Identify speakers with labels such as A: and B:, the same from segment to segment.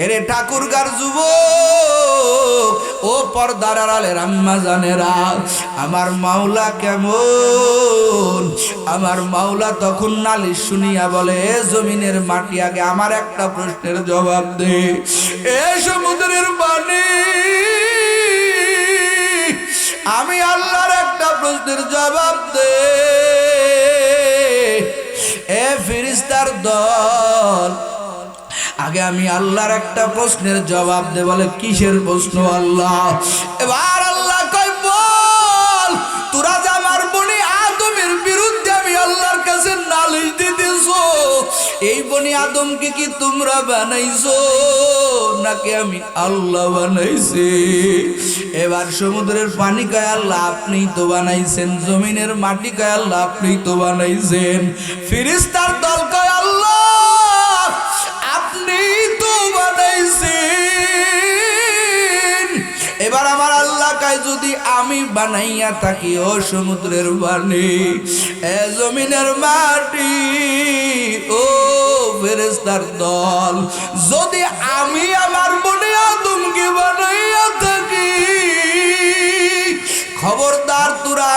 A: এরে ঠাকুরগার যুবক ও পর্দার আড়ালের আম্মা জানেরা, আমার মাওলা কেমন? আমার মাওলা তখন নালিশ শুনিয়া বলে, এ জমিনের মাটি আগে আমার একটা প্রশ্নের জবাব দে। এ সমুদ্রের পানি আমি আল্লাহর একটা প্রশ্নের জবাব দে। এ ফেরেশতার দল আগে আমি আল্লাহর একটা প্রশ্নের জবাব দে। বলে কিসের প্রশ্ন আল্লাহ? এবার আল্লাহ কয়, বল তোরা যে আমার বনি আদমের বিরুদ্ধে আমি আল্লাহর কাছে নালিশ দিতেছো, এই বনি আদমকে কি তোমরা বানাইছো নাকি আমি আল্লাহ বানাইছি? এবার সমুদ্রের পানি কয়, আল্লাহ আপনিই তো বানাইছেন। জমিনের মাটি কয়, আল্লাহ আপনিই তো বানাইছেন। ফেরেশতার দল কয়, আল্লাহ আপনি তো বানাইছেন। এবার আমার আল্লাহ কয়, যদি আমি বানাইয়া থাকি ও সমুদ্রের পানি, এ জমিনের মাটি, ও ফেরেশতার দল, যদি আমি আমার বনি আদমকে বানাইয়া থাকি, খবরদার তোরা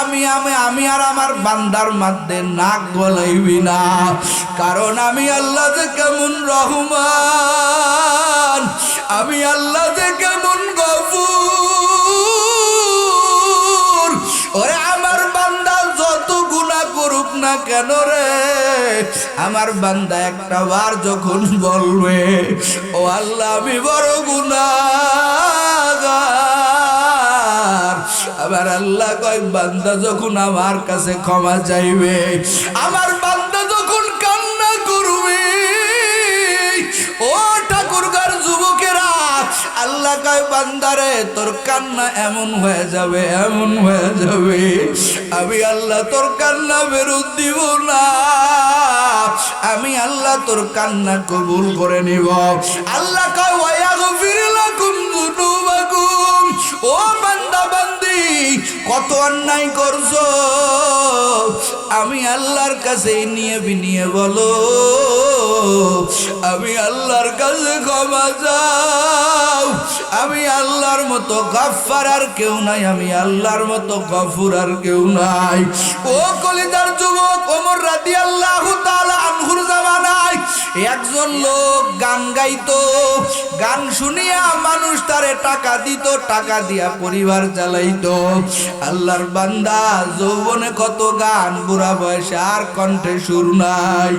A: আমি আর আমার বান্দার মধ্যে নাক গলাইবি না। কারণ আমি আল্লাহ যে কেমন রহমান, আমি আল্লাহ যে কেমন গফুর। ওরে আমার বান্দা যত গুনাহ করুক না কেন রে, আমার বান্দা একটা বার যখন বলবে, ও আল্লাহ আমি বড় গুনাহগার, আবার আল্লাহ কয়, বান্দা যখন আমার কাছে ক্ষমা চাইবে, আমার বান্দা যখন কান্না করবে, ও ঠাকুরগার যুবকেরা, আল্লাহ কয়, বান্দারে তোর কান্না এমন হয়ে যাবে, এমন হয়ে যাবে, আমি আল্লাহ তোর কান্না ফেরত দিব না, আমি আল্লাহ তোর কান্না কবুল করে নিব। আল্লাহ কয়, ওয়ায়াগফির লাকুম যুনুবাকুম, ও বান্দা বান্দি কত অন্যায় করছো, আমি আল্লাহর কাছে নিয়ে বলো, আমি আল্লাহর কাছে ক্ষমা চাও। আমি আল্লাহর মতো গফফার আর কেউ নাই, আমি আল্লাহর মতো গফুর আর কেউ নাই। ও কলিজার যুবক, ওমর রাদিয়াল্লাহু তাআলা আনহুর জামানায় একজন লোক গান গাইতো, গান শুনিয়া মানুষ তারে টাকা দিত, টাকা দিয়া পরিবার চালাইতো। আল্লাহর বান্দা যৌবনে কত গান, বুড়া বয়সে আর কণ্ঠে সুর নাই,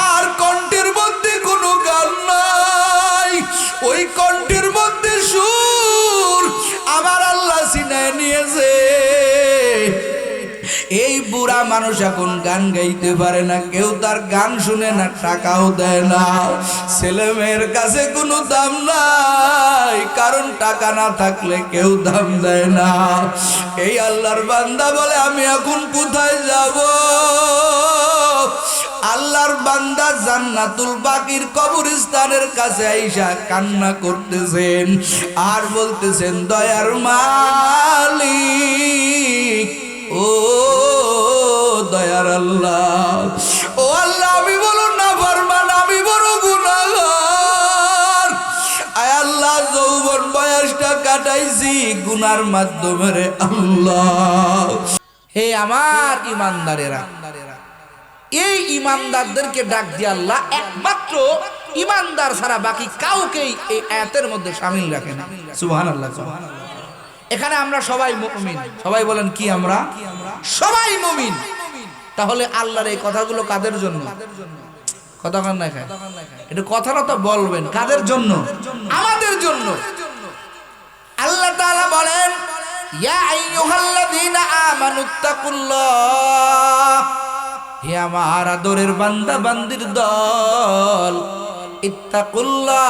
A: আর কণ্ঠের মধ্যে কোনো গান নাই, ওই কণ্ঠের মধ্যে সুর আমার আল্লাহ ছিনায় নিয়েছে। এই বুড়া মানুষ এখন গান গাইতে পারে না, কেউ তার গান শুনে না, টাকাও দেয় না, ছেলে মেয়ের কাছে কোনো দাম নাই, কারণ টাকা না থাকলে কেউ দাম দেয় না। এই আল্লাহর বান্দা বলে, আমি এখন কোথায় যাব? আল্লাহর বান্দা জান্নাতুল বাকির কবরস্থানের কাছে আইসা কান্না করতেছেন আর বলতেছেন, দয়ার মালিক, ও দয়ার আল্লাহ, ও আল্লাহ আমি বলো না ফরমান, আমি বড় গুনাহগার, আয় আল্লাহ যৌবন বয়সটা কাটাইছি গুনার মাধ্যমে রে আল্লাহ। হে আমার ইমানদারেরা, এই ইমানদারদেরকে ডাক দিয়ে আল্লাহ একমাত্র ইমানদার ছাড়া বাকি কাউকেই এই আয়াতের মধ্যে শামিল রাখে না। সুবহানাল্লাহ, সুবহানাল্লাহ। এখানে আমরা সবাই মুমিন, সবাই বলেন কি? আমরা সবাই মুমিন। তাহলে আল্লাহর এই কথাগুলো কাদের জন্য? কথা কান না খায়, এটা কথাটা তো বলবেন কাদের জন্য? আমাদের জন্য। আল্লাহ তাআলা বলেন, ইয়া আইয়ুহাল্লাযীনা আমানুত্তাকুল্লাহ, হে আমার আদরের বান্দা বান্দির দল, ইত্তাকুল্লাহ,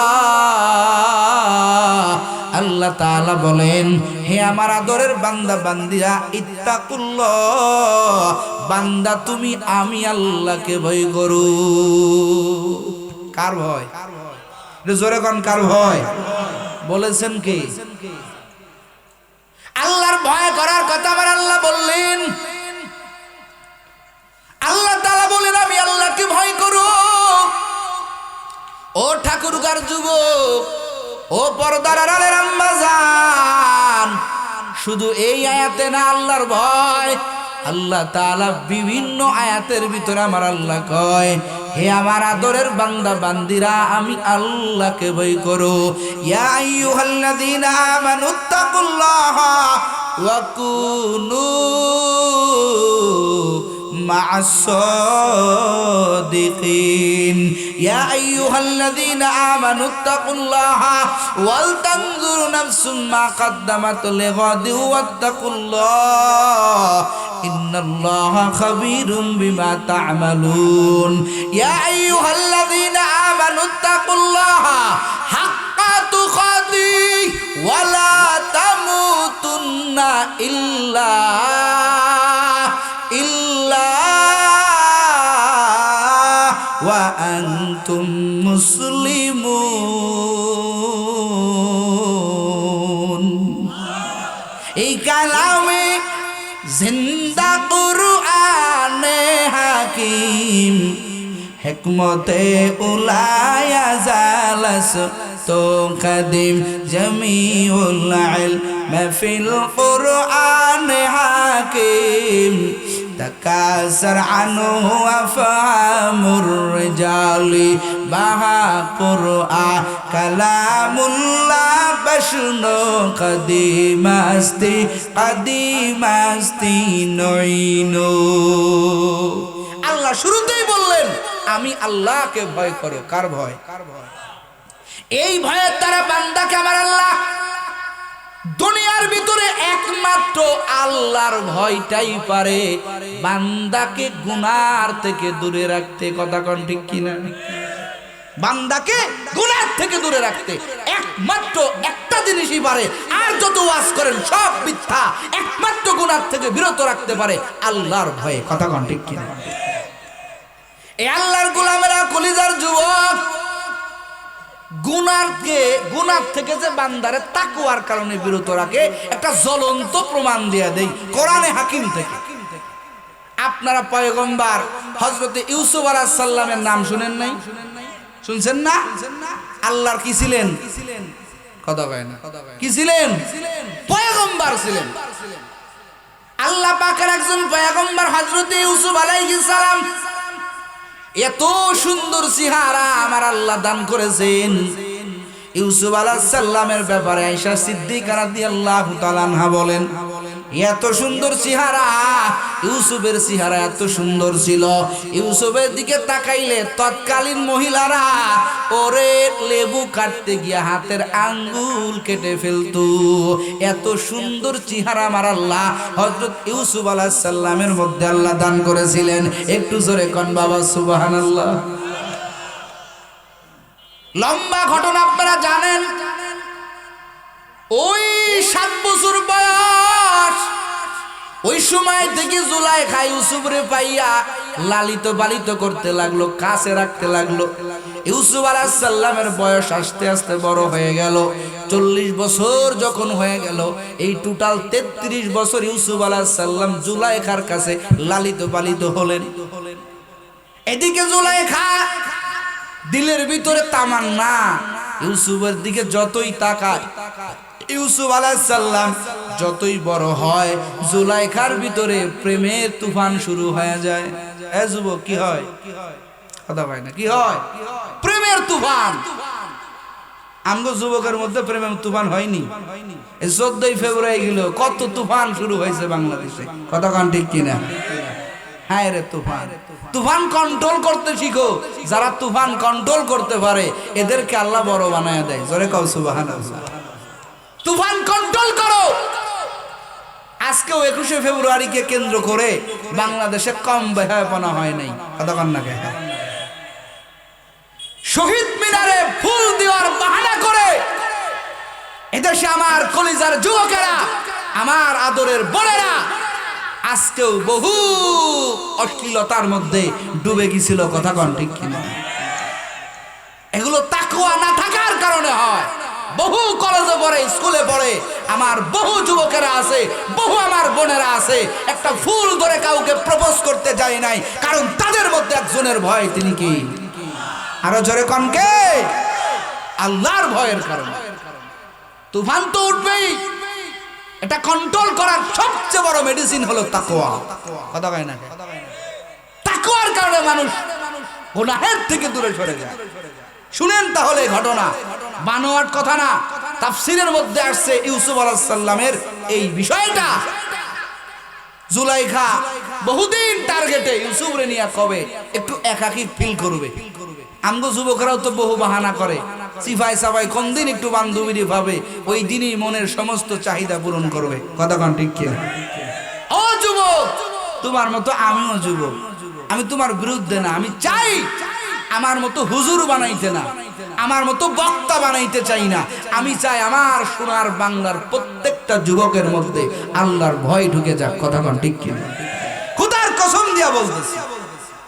A: আল্লাহ তাআলা বলেন, হে আমার আদরের বান্দা বান্দিরা, ইত্তাকুল্লাহ, বান্দা তুমি আমি আল্লাহকে ভয় করো। কার ভয়? জোরে কোন কার ভয়? বলেছেন কি? আল্লাহর ভয় করার কথা আমার আল্লাহ বললেন। আল্লাহ তাআলা বলেন, আমি আল্লাহকে ভয় করো। ও ঠাকুরগার যুবক, ও পর্দার আড়ালের আম্মা জান, শুধু এই আয়াতে না, আল্লাহর ভয় আল্লাহ তাআলা বিভিন্ন আয়াতের ভিতরে আমার আল্লাহ কয়, হে আমার আদরের বান্দা বান্দিরা, আমি আল্লাহকে ভয় করো। ইয়া আইয়ুহাল্লাযীনা আমানুত্তাকুল্লাহা ওয়া কুনু মা'আস সাদিকিন। ইয়া আইয়ুহাল্লাযীনা আমানুত্তাকুল্লাহা ওয়াল তানজুর নাফসুম মা কদ্দামাত লিগাদিন ওয়াত্তাকুল্লাহ ইন্নাল্লাহা খাবীরুম বিমা তা'মালুন। ইয়া আইয়ুহাল্লাযীনা আমানুত্তাকুল্লাহা হাক্কা তুকাতিহি ওয়া লা তামুতুন্না ইল্লা ওয়া আনতুম মুসলিমুন। এই কালামে জিন্দা কুরআনে হাকিম, হিকমতে উলায়া জালাস তো কদিম, জমিউল ইলম ফিল কুরআনে হাকিম, تكاثر عنه أفهام الرجال بها قرآن كلام الله بشنو قديم أستي نعينو। আল্লাহ শুরুতেই বললেন আমি আল্লাহকে ভয় করো। কার ভয়? এই ভয়ের দ্বারা বান্দাকে আমার আল্লাহ দুনিয়ার ভিতরে একমাত্র আল্লাহর ভয়টাই পারে বান্দাকে গুনার থেকে দূরে রাখতে। কথা কোন ঠিক কিনা? বান্দাকে গুনার থেকে দূরে রাখতে একমাত্র একটা জিনিসই পারে। আর যত ওয়াজ করেন সব মিথ্যা। একমাত্র গুনার থেকে বিরত রাখতে পারে আল্লাহর ভয়ে। কথা কোন ঠিক কিনা? এই আল্লাহর গোলামেরা, কলিজার যুবক, গুনার থেকে যে বান্দারে তাকওয়ার কারণে বিরত রাখে একটা জ্বলন্ত প্রমাণ দিয়ে দেই কোরআনে হাকিম থেকে। আপনারা পয়গম্বর হযরত ইউসুফ আলাইহিস সালামের নাম শুনেন নাই? শুনছেন না? আল্লাহর কি ছিলেন? কথা কয় না। কি ছিলেন? পয়গম্বর ছিলেন। আল্লাহ পাকের একজন পয়গম্বর হযরত ইউসুফ আলাইহিস সালাম। এত সুন্দর চেহারা আমার আল্লাহ দান করেছেন। ইউসুফ আলাইহিস সালামের ব্যাপারে আয়েশা সিদ্দিকা রাদিয়াল্লাহু তাআলা আনহা বলেন, এত সুন্দর চেহারা, ইউসুফের চেহারা এত সুন্দর ছিল, ইউসুফের দিকে তাকাইলে তৎকালীন মহিলারা ওরে লেবু কাটতে গিয়ে হাতের আঙ্গুল কেটে ফেলতো। এত সুন্দর চেহারা আমার আল্লাহ হযরত ইউসুফ আলাইহিস সালামের মধ্যে আল্লাহ দান করেছিলেন। একটু জোরে কোন বাবা সুবহানাল্লাহ। লম্বা ঘটনা আপনারা জানেন। ওই 7 বছর বয়স, ওই সময় থেকে জুলাইখা ইউসুফরে পাইয়া লালিত পালিত করতে লাগলো, কাছে রাখতে লাগলো। ইউসুফ আলাইহিস সালামের বয়স আস্তে আস্তে বড় হয়ে গেল। 40 বছর যখন হয়ে গেল, এই টোটাল 33 বছর ইউসুফ আলাইহিস সালাম জুলাইখার কাছে লালিত পালিত হলেন। এদিকে জুলাইখা দিলের ভিতরে তামান্না, ইউসুফের দিকে যতই তাকায়, ইউসুফ আলাইহিস সালাম যতই বড় হয়, জুলাইখার ভিতরে প্রেমের তুফান শুরু হয়ে যায়। এ যুবক, কি হয়? কথা হয় না? কি হয়? প্রেমের তুফান। আমগো যুবকের মধ্যে প্রেমের তুফান হয়নি? এই 14 ফেব্রুয়ারি গেল, কত তুফান শুরু হয়েছে বাংলাদেশে। কথা কোন ঠিক কিনা? হ্যাঁ রে, তুফান। তুফান কন্ট্রোল করতে শিখো। যারা তুফান কন্ট্রোল করতে পারে এদেরকে আল্লাহ বড় বানায় দেয়। জোরে কও সুবহানাল্লাহ। তুফান কন্ট্রোল করো। আজকেও 21শে ফেব্রুয়ারিকে কেন্দ্র করে বাংলাদেশে কম বেহায়াপনা হয় নাই। কথা কন না কে? শহীদ মিনারে ফুল দেওয়ার বাহানা করে এদেশে আমার কলিজার যুবকেরা, আমার আদরের বোনেরা আজকেও বহু অশ্লীলতার মধ্যে ডুবে গিয়েছিল। কথা কন ঠিক কিনা? এগুলো তাকওয়া না থাকার কারণে হয়। বহু কলেজে পড়ে, স্কুলে পড়ে আমার বহু যুবকেরা আছে, বহু আমার বোনেরা আছে, একটা ফুল ধরে কাউকে প্রপোজ করতে যায় নাই, কারণ তাদের মধ্যে একজনের ভয়। তিনি কি? আরো জোরে কন কে? আল্লাহর ভয়ের কারণে। তুফান তো উঠবেই। এটা কন্ট্রোল করার সবচেয়ে বড় মেডিসিন হলো তাকওয়া। কথা কয় না? তাকওয়ার কারণে মানুষ গুনাহের থেকে দূরে সরে যায়। শুনেন তাহলে ঘটনা, বানোয়াট কথা না, তাফসীরের মধ্যে আসছে ইউসুফ আলাইহিস সালামের এই বিষয়টা। জুলাইখা বহুদিন টার্গেটে ইউসুফরে নিয়ে কবে একটু একাকী ফিল করবে। আমগো যুবকরাও তো বহু বাহানা করে, সিফাই সাফাই কোন দিন একটু বান্ধবীরে ভাবে, ওই দিনই মনের সমস্ত চাহিদা পূরণ করবে। কথা কোন ঠিক কি? ও যুবক, তোমার মতো আমিও যুবক, আমি তোমার বিরুদ্ধে না, আমি চাই আমার মতো হুজুর বানাইতে না, আমার মতো বক্তা বানাইতে চাই না। আমি চাই আমার সোনার বাংলার প্রত্যেকটা যুবকের মধ্যে আল্লাহর ভয় ঢুকে যাক। কথা কোন ঠিক কি? খোদার কসম দিয়া বলতেছি,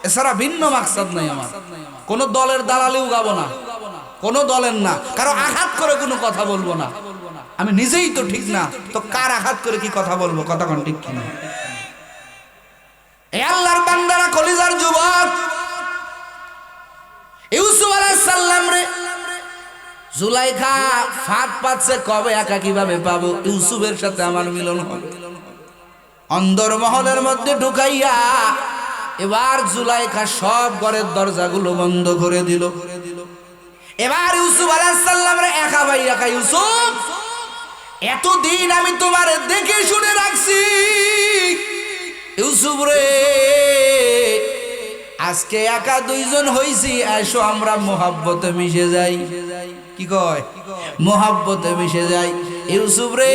A: এছাড়া ভিন্ন মাকসাদ নাই আমার। কোন দলের দালালিও গাবো না, কোন দলের না, কারো আঘাত করে কোনো কথা বলবো না। আমি নিজেই তো ঠিক না, তো কার আঘাত করে কি কথা বলবো? কথা কোন ঠিক কি? এ আল্লাহর বান্দারা, কলিজার যুবক, ইউসুফ আলাইহিস সালাম রে জুলাইখা ফাঁদ পাচ্ছে, কবে একা কিভাবে পাবো, ইউসুফের সাথে আমার মিলন হবে। অন্দর মহলের মধ্যে ঢুকাইয়া এবার জুলাইখা সব ঘরের দরজাগুলো বন্ধ করে দিল। এবার ইউসুফ আলাইহিস সালাম রে একা ভাই একা, ইউসুফ এতদিন আমি তোমারে দেখে শুনে রাখছি, ইউসুফ রে আজকে একা দুইজন হইছি, আসো আমরা মোহাব্বতে মিশে যাই। কি কয়? মোহাব্বতে মিশে যাই। ইউসুফ রে,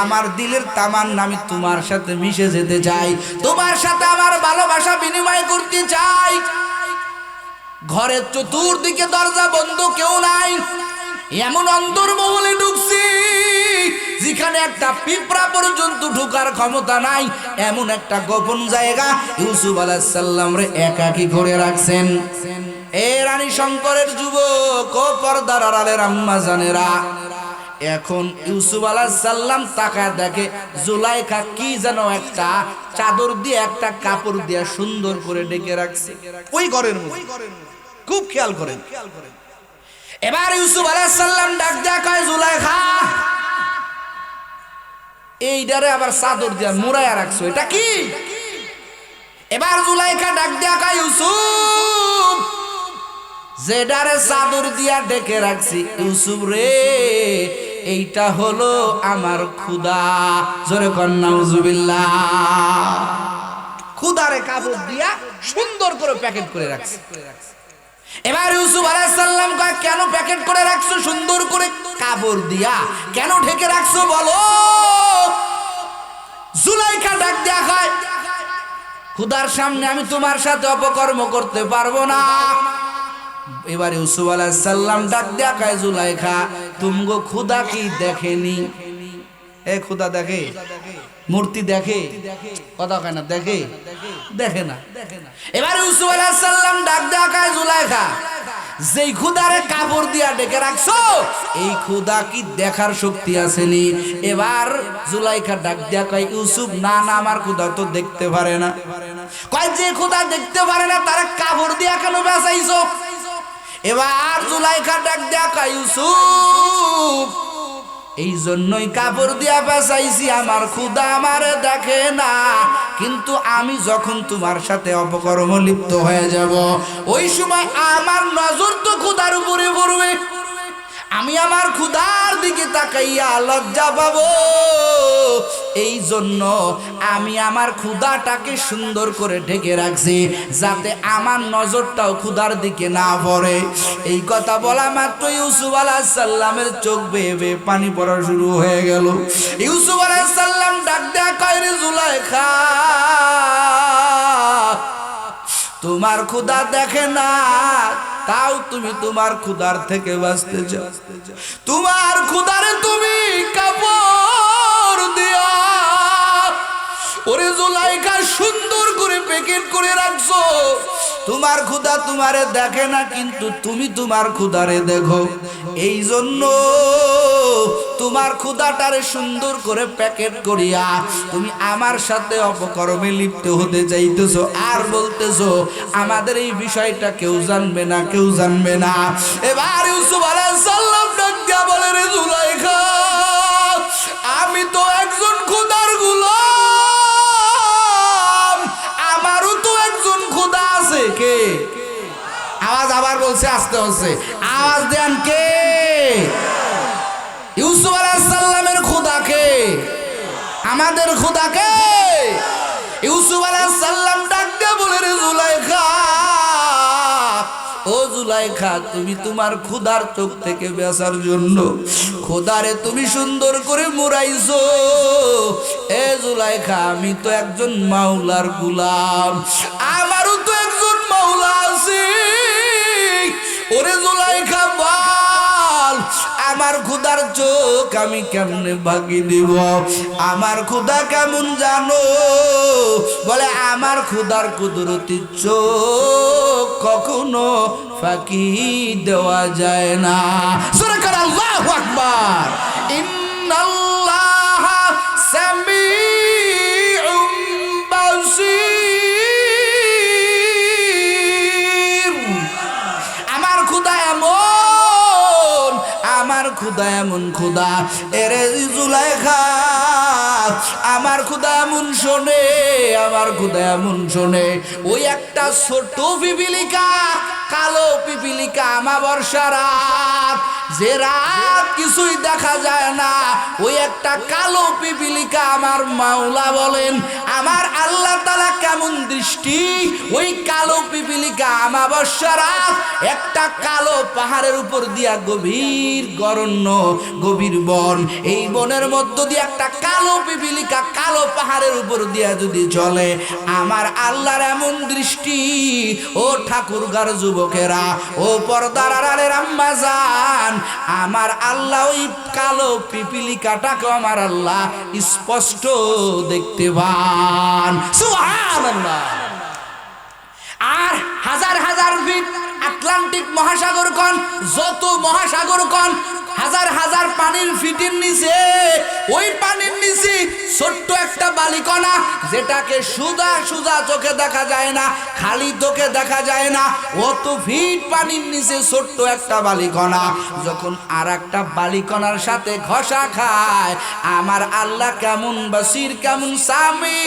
A: আমার দিলের তামান্না আমি তোমার সাথে মিশে যেতে চাই, তোমার সাথে আমার ভালোবাসা বিনিময় করতে চাই। ঘরের চতুর্দিকে দরজা বন্ধ, কেউ নাই, এমন অন্তর্মহলে ঢুকছি যেখানে একটা পিঁপড়া পর্যন্ত ঢোকার ক্ষমতা নাই, এমন একটা গোপন জায়গা ইউসুফ আলাইহিস সালাম রে একাকী করে রাখছেন। এ রানী শঙ্করের যুবক ও পর্দার আড়ালের আম্মা জানেরা, এখন ইউসুফ আলাইহিস সালাম তাকায় দেখে জুলাইখা কি যেন একটা চাদর দিয়ে, একটা কাপড় দিয়ে সুন্দর করে ঢেকে রাখছে ওই ঘরের মধ্যে। খুব খেয়াল করেন। এবার ইউসুফ আলাইহিস সালাম ডাক দেয়া কয়, জুলাইখা, এইটারে আবার চাদর দিয়া মুড়াইয়া রাখছো, এটা কি? এবার জুলাইখা ডাক দেয়া কয়, ইউসুফ, যেটারে চাদর দিয়া ঢেকে রাখছি ইউসুফ রে, এইটা হলো আমার ক্ষুধা। জোরে কর নাউজুবিল্লাহ। ক্ষুধারে কাপড় দিয়া সুন্দর করে প্যাকেট করে রাখছি। এবার ইউসুফ আলাইহিস সালাম কয়, কেন প্যাকেট করে রাখছো সুন্দর করে কাপড় দিয়া, কেন ঢেকে রাখছো বলো? জুলাইখা ডাক দেয়া কয়, ক্ষুধার সামনে আমি তোমার সাথে অপকর্ম করতে পারবো না। এবার ইউসুফ আলাইহিস সালাম ডাক দেয়া কয়, জুলাইখা, তুমগো ক্ষুধা কি দেখেনি? এ ক্ষুধা দেখে? মূর্তি দেখে? কথা কয় না, দেখে? দেখে না। এবার ইউসুফ আলাইহিস সালাম ডাক দেয়া কয়, জুলাইখা, যেই ক্ষুধারে কাপড় দিয়া ঢেকে রাখছো, এই ক্ষুধা কি দেখার শক্তি আসেনি? এবার জুলাইখা ডাক দেয়া কয়, ইউসুফ, না না, আমার ক্ষুধা তো দেখতে পারে না। কয়, যে ক্ষুধা দেখতে পারে না তারা কাপড় দিয়া কেন বাঁচাইছো? এবার জুলাইখা ডাক দেয়া কয়, ইউসুফ, এই জন্যই কাপড় দিয়া বাঁচাইছি, আমার ক্ষুধা আমারে দেখে না, কিন্তু আমি যখন তোমার সাথে অপকর্ম লিপ্ত হয়ে যাব, ওই সময় আমার নজর তো ক্ষুধার উপরে পড়বে, আমি আমার ক্ষুধার দিকে তাকাইয়া লজ্জা পাবো। এই জন্য আমি আমার ক্ষুধাটাকে সুন্দর করে ঢেকে রাখছি, যাতে আমার নজরটাও ক্ষুধার দিকে না পড়ে। এই কথা বলা মাত্র ইউসুফ আলাইহিস সালামের চোখ বেয়ে বেয়ে পানি পড়া শুরু হয়ে গেল। ইউসুফ আলাইহিস সালাম ডাক দেয়া কয়, রে জুলাইখা, তোমার ক্ষুধা দেখে না, তাও তুমি তোমার ক্ষুধার থেকে বাঁচতে চাও, তোমার ক্ষুধারে তুমি কাপড় দিয়া ওরে জুলাইখা সুন্দর করে প্যাকেট করে রাখছো। তোমার ক্ষুধা তোমারে দেখে না, কিন্তু তুমি তোমার ক্ষুধারে দেখো। এই জন্য তোমার ক্ষুধাটারে সুন্দর করে প্যাকেট করিয়া তুমি আমার সাথে অপকর্মে লিপ্ত হতে চাইতেছো, আর বলতেছো আমাদের এই বিষয়টা কেউ জানবে না, কেউ জানবে না। এবার ইউসুফ আলাইহিস সালাম ডাক দিয়া বলে, রে হচ্ছে আস্তে হচ্ছে, আওয়াজ দেন কে? ইউসুফ আলাইহিস সালামের খোদাকে, আমাদের খোদাকে। ইউসুফ আলাইহিস সালাম ডাক দিয়ে বলে, রে জুলাইখা, ও জুলাইখা, তুমি তোমার খোদার চোখ থেকে বাঁচার জন্য খোদারে তুমি সুন্দর করে মুড়াইছো। এ জুলাইখা, আমি তো একজন মাওলার গোলাম, আমারও তো একজন মাওলা আছে। ওরে জুলাইখা বল, আমার খোদার চোখ আমি কেমনে ভাগি দিব? আমার খোদা কেমন জানো? বলে আমার খোদার কুদরতি চোখ কখনো ফাঁকি দেওয়া যায় না। সূরা কার আল্লাহু আকবার। ইন্নাল্লাহ সামিউম বাসীর। আমার খোদা এমন, আমার খোদা এমন খোদা, এরে জুলাইখা, আমার খোদা এমন শোনে, আমার খোদা এমন শোনে। ওই একটা ছোট পিপিলিকা, কালো পিপিলিকা, আমাবস্যা রাত, যে রাত কিছুই দেখা যায় না, ওই একটা কালো পিপিলিকা আমার মাওলা বলেন, আমার আল্লাহ তাআলা কেমন দৃষ্টি। ওই কালো পিপিলিকা আমাবস্যা রাত একটা কালো পাহাড়ের উপর দিয়া, গভীর গরণ্য গভীর বন, এই বনের মধ্য দিয়ে একটা কালো পিপিলিকা কালো পাহাড়ের উপর দিয়া যদি চলে, আমার আল্লাহর এমন দৃষ্টি। ও ঠাকুরগার যুবকেরা, ও পর্দার আড়ালের আম্মা জান, আমার আল্লাহ ওই কালো পিপিলিকাটাকে আমার আল্লাহ স্পষ্ট দেখতে পান। সুবহানাল্লাহ। আর হাজার হাজার ফিট আটলান্টিক মহাসাগর কোন, যত মহাসাগর কোন, হাজার হাজার পানির ফিটের নিচে, ওই পানির নিচে ছোট্ট একটা বালিকণা, যেটাকে সুদা সুদা চোখে দেখা যায় না, খালি চোখে দেখা যায় না, অত ফিট পানির নিচে ছোট্ট একটা বালিকণা যখন আর একটা বালিকণার সাথে ঘষা খায়, আমার আল্লাহ কেমন বাসির, কেমন সামি।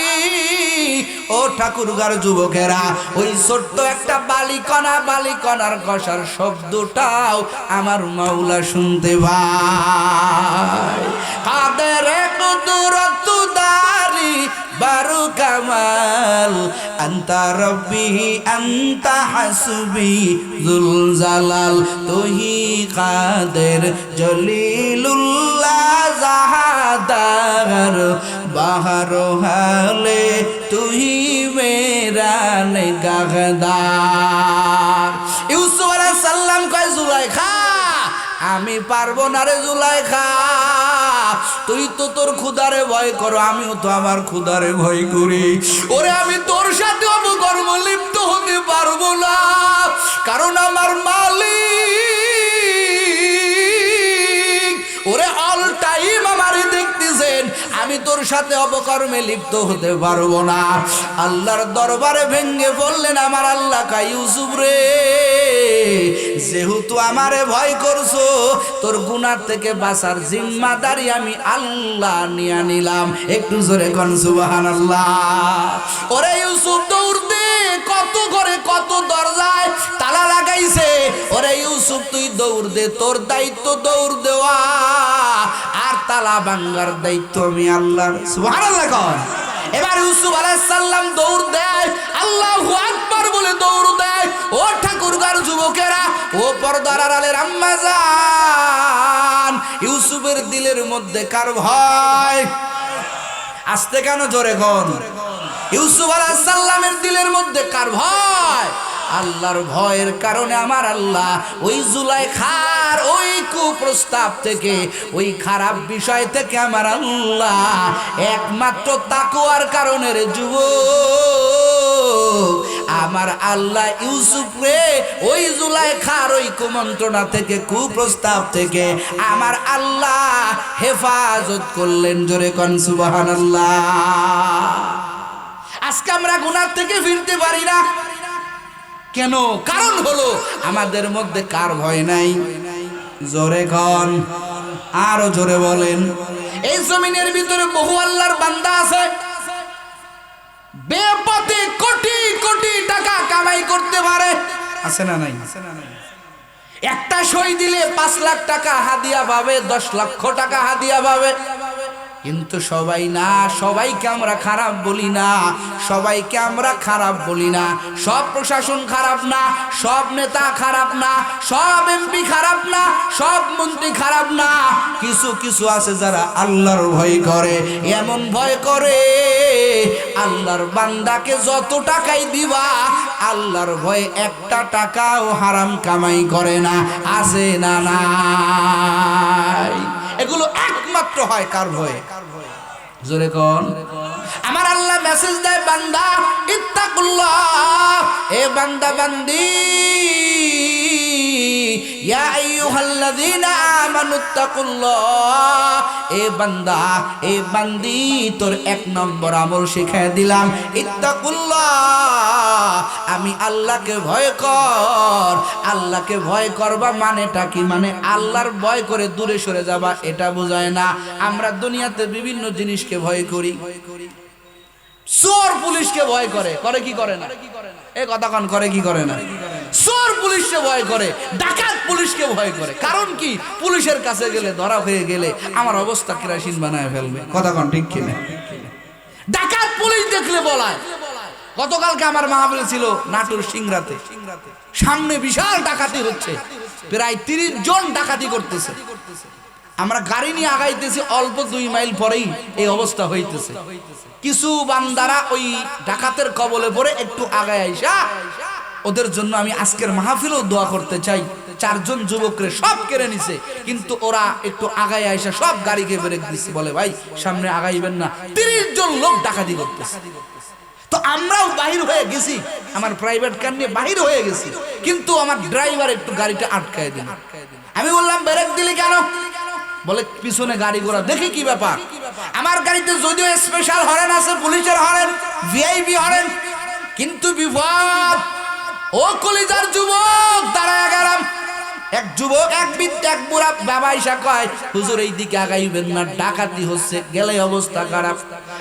A: ও ঠাকুরগার যুবকেরা, ওই ছোট্ট একটা বালিকণা, বালিকণার ঘষার শব্দটাও আমার মাওলা শুনতে ভাই। কাদের কুদরত দারি বারু কামাল, আন্তা রব্বি আন্তা হাসবি জুল জালাল, তুহি কাদের জলিলুল্লাহ জাহাদার, বাহার হালে তুহি মেরা নিগাহদার। ইউসুফ আলাইহিস সালাম কয়, জুলাইখা, আমি পারবো না রে জুলাইখা, তুই তো তোর খুদারে ভয় করো, আমিও তো আমার খুদারে ভয় করি। ওরে আমি তোর সাথে অপকর্ম লিপ্ত হতে পারবো না, কারণ আমার মালিক ওরে অল টাইম আমারে দেখতেছেন, আমি তোর সাথে অপকর্মে লিপ্ত হতে পারবো না। আল্লাহর দরবারে ভেঙ্গে বললেন আমার আল্লাহ, কয় ইউসুফ রে, যেহেতু আমারে ভয় করছো, তোর গুনাহ থেকে বাঁচার জিম্মাদারি আমি আল্লাহ নিয়ে নিলাম। একটু জোরে কোন সুবহানাল্লাহ। ওরে ইউসুফ দৌড় দে, কত করে কত দরজায় তালা লাগাইছে, ওরে ইউসুফ তুই দৌড় দে, তোর দায়িত্ব দৌড় দেওয়া, আর তালা ভাঙার দায়িত্ব আমি আল্লাহর। সুবহানাল্লাহ কোন। এবার ইউসুফ আলাইহিস সালাম দৌড় দেয়, আল্লাহু আকবার বলে দৌড় দেয়। ও ঠাকুরগার যুবকেরা, ও পর্দার আড়ালের আম্মা জান, ইউসুফের দিলের মধ্যে কার ভয়? আস্তে কেন, জোরে কোন। ইউসুফ আলাইহিস সালামের দিলের মধ্যে কার ভয়? আল্লাহর ভয়ের কারণে আমার আল্লাহ ওই জুলাইখার ওই কুপ্রস্তাব থেকে, ওই খারাপ বিষয় থেকে আমার আল্লাহ একমাত্র তাকওয়ার কারণে রে যুবক, আমার আল্লাহ ইউসুফ রে ওই জুলাইখার ওই কুমন্ত্রণা থেকে, কুপ্রস্তাব থেকে আমার আল্লাহ হেফাজত করলেন। জোরে কোন সুবহানাল্লাহ। আজকে আমরা গুনাহ থেকে ফিরতে পারি না কেন? কারণ হলো আমাদের মধ্যে কার ভয় নাই? জোরে কোন, আরো জোরে বলেন। এই জমিনের ভিতরে বহু আল্লাহর বান্দা আছে, বেপথে কোটি কোটি টাকা কামাই করতে পারে, আছে না নাই? একটা সই দিলে 5 লাখ টাকা হাদিয়া পাবে, 10 লক্ষ টাকা হাদিয়া পাবে। কিন্তু সবাই না, সবাইকে আমরা খারাপ বলি না, সবাইকে আমরা খারাপ বলি না। সব প্রশাসন খারাপ না, সব নেতা খারাপ না, সব এমপি খারাপ না, সব মন্ত্রী খারাপ না। কিছু কিছু আছে যারা আল্লাহর ভয় করে, এমন ভয় করে আল্লাহর বান্দাকে যত টাকাই দিবা আল্লাহর ভয়ে একটা টাকাও হারাম কামাই করে না। আছে না নাই? এগুলো একমাত্র হয় কার ভয়ে? জোরে কোন? আমার আল্লাহ মেসেজ দেয়, বান্দা ইত্তাকুল্লাহ, এ বান্দা বান্দি, ইয়া আইয়ুহাল্লাযীনা আমানুত্তাকুল্লাহ, এ বান্দা এ বান্দি, তোর 1 নম্বর আমল শিখায় দিলাম, ইত্তাকুল্লাহ, আমি আল্লাহকে ভয় কর। আল্লাহকে ভয় করবা মানেটা কি? মানে আল্লাহর ভয় করে দূরে সরে যাবা, এটা বোঝায় না। আমরা দুনিয়াতে বিভিন্ন জিনিসকে ভয় করি। চোর পুলিশকে ভয় করে, করে কি করে না? এই কথা কন, করে কি করে না? চোর পুলিশকে ভয় করে, ডাকাত পুলিশকে ভয় করে। কারণ কি? পুলিশের কাছে গেলে, ধরা হয়ে গেলে আমার অবস্থা কেরাসিন বানায় ফেলবে। কথা কন ঠিক কিনা? ডাকাত পুলিশ দেখলে বলায়। গতকালকে আমার মাহফিল ছিল নাটোর সিংড়াতে, সামনে বিশাল ডাকাতি হচ্ছে, প্রায় 30 জন ডাকাতি করতেছে। আমরা গাড়ি নিয়ে আগাইতেছি, অল্প 2 মাইল পরেই এই অবস্থা হইতেছে। কিছু বান্দারা ওই ডাকাতের কবলে পড়ে একটু আগায় আইসা, ওদের জন্য আমি আজকের মাহফিলেও দোয়া করতে চাই। 4 জন যুবকরে সব কেড়ে নিছে, কিন্তু ওরা একটু আগায় আইসা সব গাড়িকে ব্রেক দিচ্ছে, বলে ভাই সামনে আগাইবেন না। 30 জন লোক ডাকাতি করতেছে। তো আমরাও বাহির হয়ে গেছি, আমার প্রাইভেট কার নিয়ে বাহির হয়ে গেছি, কিন্তু আমার ড্রাইভার একটু গাড়িটা আটকায় দিল। আমি বললাম ব্রেক দিলি কেন? বলে পিছনে গাড়ি ঘোড়া, দেখি কি ব্যাপার। আমার গাড়িতে যদিও স্পেশাল হরেন আছে, পুলিশের হরেন, ভিআইপি হরেন, কিন্তু বিপদ। ও কলিজার যুবক, দাঁড়ায় গেলাম। এক যুবক, এক বৃদ্ধ, এক বুড়া বাবা ইসা কয়, হুজুর এই দিকে আগাইবেন না, ডাকাতি হচ্ছে, গেলে অবস্থা খারাপ।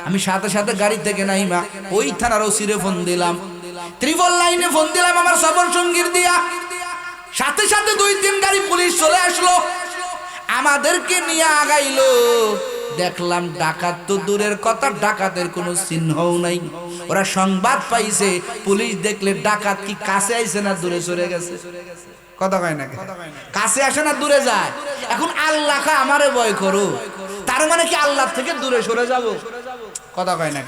A: আমি সাথে সাথে গাড়ি থেকে নাইমা ওই থানার ওসিরে ফোন দিলাম, 999 ফোন দিলাম আমার সবর সঙ্গীর দিয়া। সাথে সাথে 2-3 গাড়ি পুলিশ চলে আসলো, আমাদেরকে নিয়ে আগাইলো। দেখলাম ডাকাত তো দূরের কথা, ডাকাতের কোনো চিহ্নও নাই। ওরা সংবাদ পাইছে, পুলিশ দেখলে ডাকাত কি কাছে আইছে না দূরে সরে গেছে? কথা কয় না, কাছে আসে না দূরে যায়। এখন আল্লাহ কয় আমারে ভয় করো, তার মানে কি আল্লাহ থেকে দূরে সরে যাব? কথা কয় না,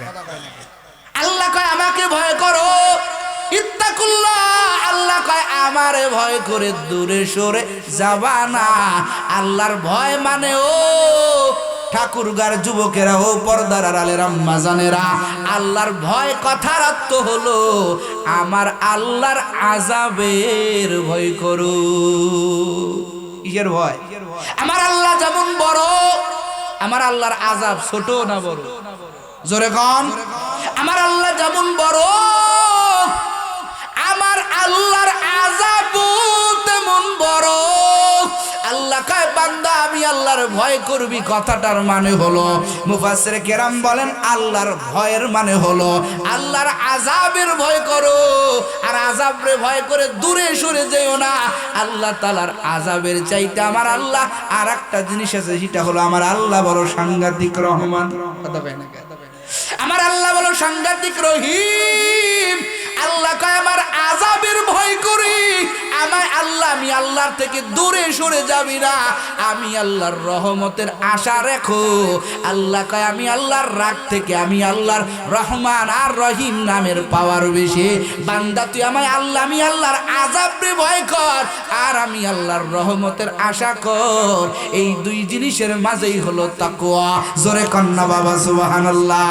A: আল্লাহ কয় আমাকে ভয় করো, ইত্তাকুল্লাহ, আল্লাহ কয় আমারে ভয় করে দূরে সরে যাবা না। আল্লাহর ভয় মানে ও ঠাকুরগার যুবকেরা, ও পর্দার আড়ালের আম্মা জানেরা, আল্লাহর ভয় কথার অর্থ হলো আমার আল্লাহর আযাবের ভয় করো। কিসের ভয়? আমার আল্লাহ যেমন বড়, আমার আল্লাহর আযাব ছোট না বড়? জোরে কোন? আমার আল্লাহ যেমন বড়, আমার আল্লাহর আযাবও তেমন বড়। আল্লাহ কয় বান্দা আমি আল্লাহর ভয় করবি, কথাটার মানে হলো, মুফাসসিরে কেরাম বলেন আল্লাহর ভয়ের মানে হলো আল্লাহর আযাবের ভয় করো। আর আযাবরে ভয় করে দূরে সরে যেও না। আল্লাহ তাআলার আযাবের চাইতে আমার আল্লাহ আর একটা জিনিস আছে, সেটা হলো আমার আল্লাহ বড় সাংঘাতিক রহমান। কথা কয় না, আমার আল্লাহ বড় সাংঘাতিক রহিম। আল্লাহ কয় আমার আযাবের ভয় করি, আমায় আল্লাহ, আমি আল্লাহর থেকে দূরে সরে যাবি না, আমি আল্লাহর রহমতের আশা রেখো। আল্লাহ কয় আমি আল্লাহর রাগ থেকে, আমি আল্লাহর রহমান আর রহিম নামের পাওয়ার বেশি। বান্দা তুই আমায় আল্লাহ, আমি আল্লাহর আযাবরে ভয় কর, আর আমি আল্লাহর রহমতের আশা কর। এই 2 জিনিসের মাঝেই হলো তাকওয়া। জোরে কন্না বাবা সুবহানাল্লাহ।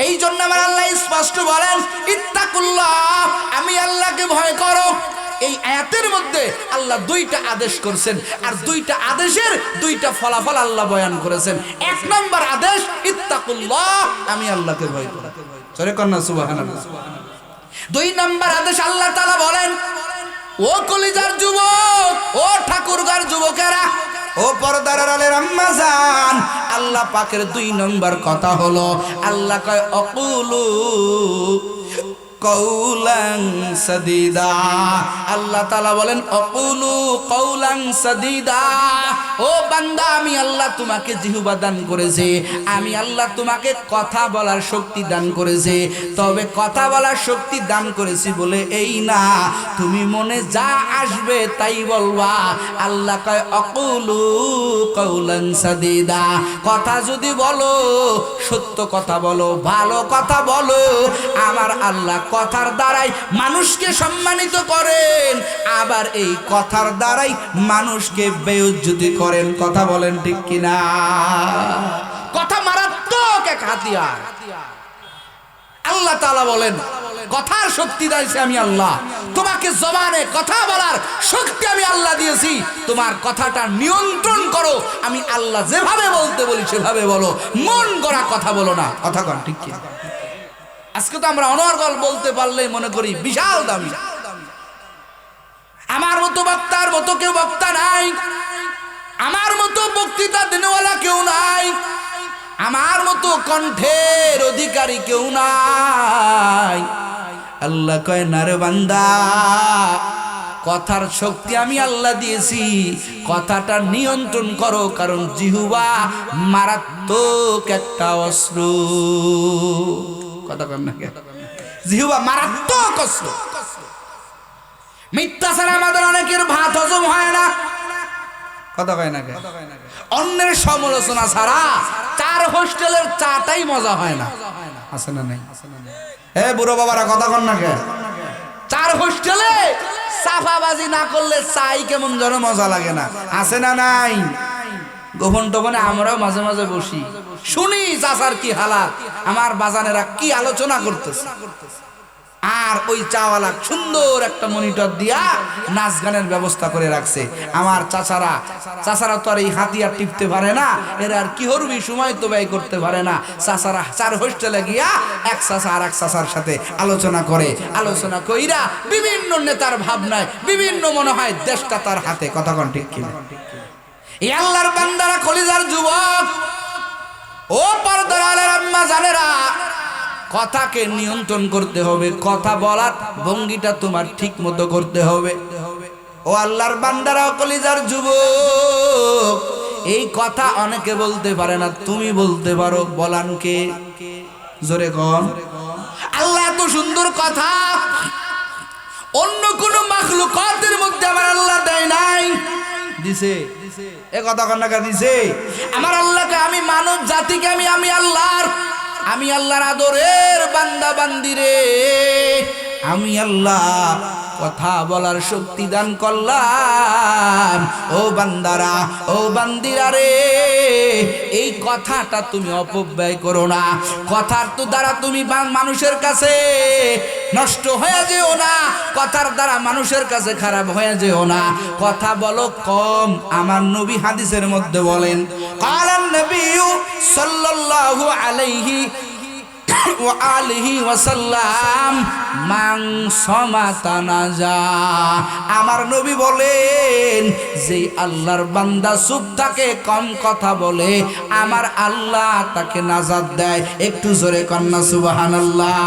A: এই জন্য আমার আল্লাহ স্পষ্ট বলেন ইত্তাকুল্লাহ, আমি আল্লাহকে ভয় করো। এই আয়াতের মধ্যে আল্লাহ 2টা আদেশ করেছেন, আর 2টা আদেশের 2টা ফলাফল আল্লাহ বয়ান করেছেন। 1 নম্বর আদেশ ইত্তাকুল্লাহ, আমি আল্লাহকে ভয় করো। জোরে কন্না সুবহানাল্লাহ। 2 নম্বর আদেশ আল্লাহ তাআলা বলেন, ও কলিজার যুবক, ও ঠাকুরগার যুবকেরা, ও পর্দার আড়ালের আম্মা জান, আল্লাহ পাকের 2 নম্বর কথা হলো, আল্লাহ কয় অকুলু কওলান সাদীদা। আল্লাহ তাআলা বলেন আকুলু কওলান সাদীদা। ও বান্দা, আমি আল্লাহ তোমাকে জিহ্বা দান করেছি, আমি আল্লাহ তোমাকে কথা বলার শক্তি দান করেছি। তবে কথা বলার শক্তি দান করেছি বলে এই না তুমি মনে যা আসবে তাই বলবা। আল্লাহ কয় আকুলু কওলান সাদীদা। কথা যদি বলো, সত্য কথা বলো, ভালো কথা বলো। আমার আল্লাহ কথার দ্বারাই মানুষকে সম্মানিত করেন, আবার এই কথার দ্বারাই মানুষকে বেইজ্জতি করেন। কথা বলেন ঠিক কিনা? কথা মারাত্মক এক হাতিয়ার। আল্লাহ তাআলা বলেন কথার শক্তি দিয়েছি আমি আল্লাহ, তোমাকে জবানে কথা বলার শক্তি আমি আল্লাহ দিয়েছি। তোমার কথাটা নিয়ন্ত্রণ করো। আমি আল্লাহ যেভাবে বলতে বলি সেভাবে বলো, মন গড়া কথা বলো না। কথা কন ঠিক কি? আজকে তো আমরা অনর্গল বলতে পারলেই মনে করি বিশাল দামি। আমার মতো বক্তার মতো কেউ বক্তা নাই, আমার মতো বক্তৃতা দিনওয়ালা কেউ নাই, আমার মতো কণ্ঠের অধিকারী কেউ নাই। আল্লাহ কয় না রে বান্দা, কথার শক্তি আমি আল্লাহ দিয়েছি, কথাটা নিয়ন্ত্রণ করো। কারণ জিহ্বা মারাত্মক একটা অস্ত্র। কথা কন না, জিহ্বা মারাত্মক অস্ত্র। মিথ্যা ছাড়া আমাদের অনেকের ভাত হজম হয় না। কথা কয় না, অন্যের সমালোচনা ছাড়া চার হোস্টেলের চাটাই মজা হয় না। আছে না নাই? এ বুড়ো বাবারা কথা কন না, চার হোস্টেলে সাফাবাজি না করলে চাই কেমন যেন মজা লাগে না। আছে না নাই? গোপন টোপনে আমরাও মাঝে মাঝে বসি, শুনি চাচার কি হালাত, আমার বাজানেরা কি আলোচনা করতেছে। আর ওই চাওয়ালা সুন্দর একটা মনিটর দিয়া নাচ গানের ব্যবস্থা করে রাখছে। আমার চাচারা তো আর এই হাতিয়ার টিপতে পারে না, এরা আর কি হরবি সময় তো ব্যয় করতে পারে না। চাচারা চার হোস্টেলে গিয়া এক চাচা আর এক চাচার সাথে আলোচনা করে। আলোচনা কইরা বিভিন্ন নেতার ভাবনায় বিভিন্ন মনে হয় দেশটা তার হাতে। কথা কন ঠিক কিনা? এই আল্লাহর বান্দারা, কলিজার যুবক, ও পর্দার আলের আম্মা জানেরা, কথাকে নিয়ন্ত্রণ করতে হবে। কথা বলার ভঙ্গিটা তোমার ঠিক মতো করতে হবে। ও আল্লাহর বান্দারা, কলিজার যুবক, এই কথা অনেকে বলতে পারে না, তুমি বলতে পারো। বলান কে? জোরে কন। আল্লাহ এত সুন্দর কথা অন্য কোন মাখলুকাতের মধ্যে আমার আল্লাহ দেয় নাই। দিছে? এ কথা কন না, দিছে। আমার আল্লাহকে, আমি মানব জাতিকে আমি আল্লাহর আদরের বান্দা বান্দিরে আমি আল্লাহ কথা বলার শক্তি দান করলাম। ও বান্দারা, ও বান্দিরা রে, এই কথাটা তুমি অপব্যয় করো না। কথার তো দ্বারা তুমি মানুষের কাছে নষ্ট হয়ে যেও না, কথার দ্বারা মানুষের কাছে খারাপ হয়ে যেও না। কথা বলো কম। আমার নবী হাদিসের মধ্যে বলেন, কালান নবী সাল্লাল্লাহু আলাইহি ওয়া আলিহি ওয়াসাল্লাম মান সামাতা নাজা। আমার নবী বলেন, যে আল্লাহর বান্দা চুপ থাকে, কম কথা বলে, আমার আল্লাহ তাকে নাজাত দেয়। একটু জোরে কন্না সুবহানাল্লাহ।